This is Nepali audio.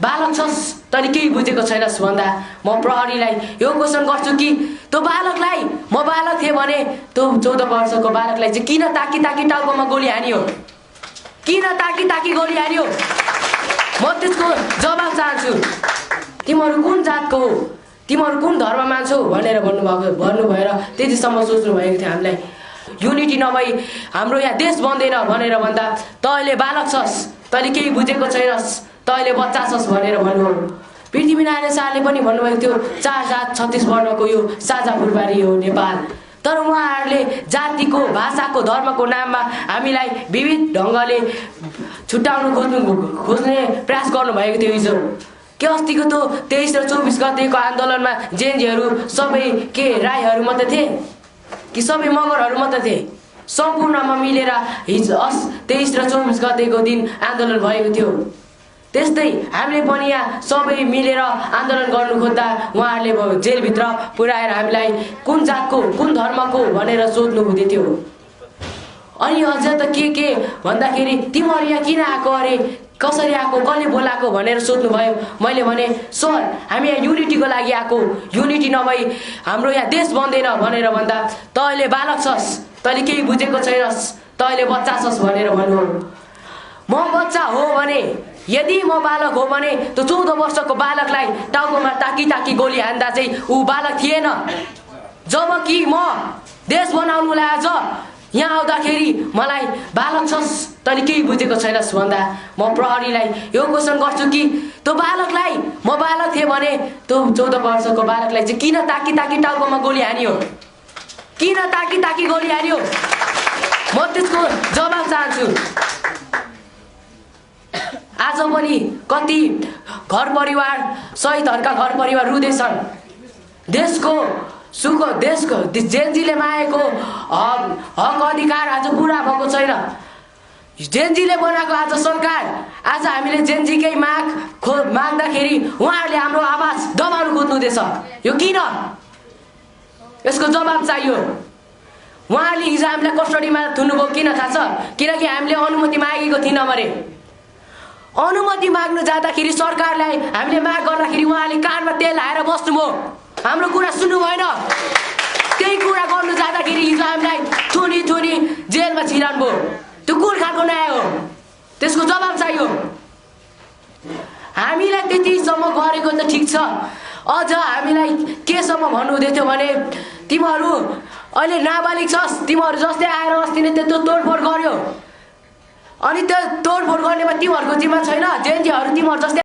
बालक छस् तैँले केही बुझेको छैनस् भन्दा म प्रहरीलाई यो क्वेसन गर्छु कि त्यो बालकलाई म बालक थिएँ भने त्यो 14 वर्षको बालकलाई चाहिँ किन ताकी ताकी टाउकोमा गोली हान्यो? किन ताकी ताकी गोली हान्यो? म त्यसको जवाब चाहन्छु। तिमीहरू कुन जातको हो, तिमीहरू कुन धर्म मान्छौ भनेर भन्नुभएर त्यतिसम्म सोच्नु भएको थियो हामीलाई। युनिटी नभई हाम्रो यहाँ देश बन्दैन भनेर भन्दा तैँले बालक छस्, तैँले केही बुझेको छैनस्, तैँले बच्चा छस् भनेर भन्नुभयो। पृथ्वीनारायण शाहले पनि भन्नुभएको थियो 4 जात 36 वर्णको यो साझा भूभाग हो नेपाल। तर उहाँहरूले जातिको भाषाको धर्मको नाममा हामीलाई विविध ढङ्गले छुट्याउन खोज्ने प्रयास गर्नुभएको थियो। हिजो के अस्तिको त्यो 23 र 24 गतेको आन्दोलनमा जेएनजीहरू सबै के राईहरू मात्रै थिए कि सबै मगरहरू मात्रै थिए? सम्पूर्णमा मिलेर हिजो 23 र 24 गतेको दिन आन्दोलन भएको थियो। त्यस्तै हामीले पनि यहाँ सबै मिलेर आन्दोलन गर्नु खोज्दा उहाँहरूले जेलभित्र पुर्याएर हामीलाई कुन जातको कुन धर्मको भनेर सोध्नु हुँदै थियो। अनि अझ त के भन्दाखेरि तिमीहरू यहाँ किन आएको अरे, कसरी आएको, कसले बोलाएको भनेर सोध्नुभयो। मैले भने सर हामी यहाँ युनिटीको लागि आएको, युनिटी नभई हाम्रो यहाँ देश बन्दैन भनेर भन्दा तैँले बालक छस्, तैँले केही बुझेको छैनस्, तैँले बच्चा छस् भनेर भन्नुभयो। म बच्चा हो भने, यदि म बालक हो भने त्यो 14 वर्षको बालकलाई टाउकोमा ताकी ताकी गोली हान्दा चाहिँ ऊ बालक थिएन। जबकि म देश बनाउनुलाई आज यहाँ आउँदाखेरि मलाई बालक छस् तैँले केही बुझेको छैनस् भन्दा म प्रहरीलाई यो क्वेसन गर्छु कि त्यो बालकलाई म बालक थिएँ भने त्यो 14 वर्षको बालकलाई चाहिँ किन ताकी ताकी टाउकोमा गोली हान्यो? किन ताकी ताकी गोली हान्यो? म त्यसको जवाब चाहन्छु। आज पनि कति घर परिवार, शहीदहरूका घर परिवार रुँदैछन्। देशको सुख, देशको जेएनजीले मागेको हक अधिकार आज पुरा भएको छैन। जेएनजीले बनाएको आज सरकार, आज हामीले जेएनजीकै माग्दाखेरि उहाँहरूले हाम्रो आवाज दबाउनु खोज्नुहुँदैछ। यो किन? यसको जवाब चाहियो। उहाँहरूले हिजो हामीलाई कस्टडीमा थुन्नुभयो किन थाहा छ? किनकि हामीले अनुमति मागेको थिएनौँ अरे। अनुमति माग्नु जाँदाखेरि सरकारलाई हामीले माग गर्दाखेरि उहाँले कानमा तेल हालेर बस्नुभयो, हाम्रो कुरा सुन्नु भएन। त्यही कुरा गर्नु जाँदाखेरि हिजो हामीलाई थुनी जेलमा छिराउनु भयो। त्यो कुन खालको न्याय हो? त्यसको जवाब चाहियो। हामीलाई त्यतिसम्म गरेको त ठिक छ, अझ हामीलाई केसम्म भन्नुहुँदै थियो भने तिमीहरू अहिले नाबालिग छस्, तिमीहरू जस्तै आएर अस्ति नै त्यो तोडफोड गर्यो, अनि त्यो तोडफोड गर्नेमा तिमीहरूको जिम्मा छैन? जेएनजीहरू तिमीहरू जस्तै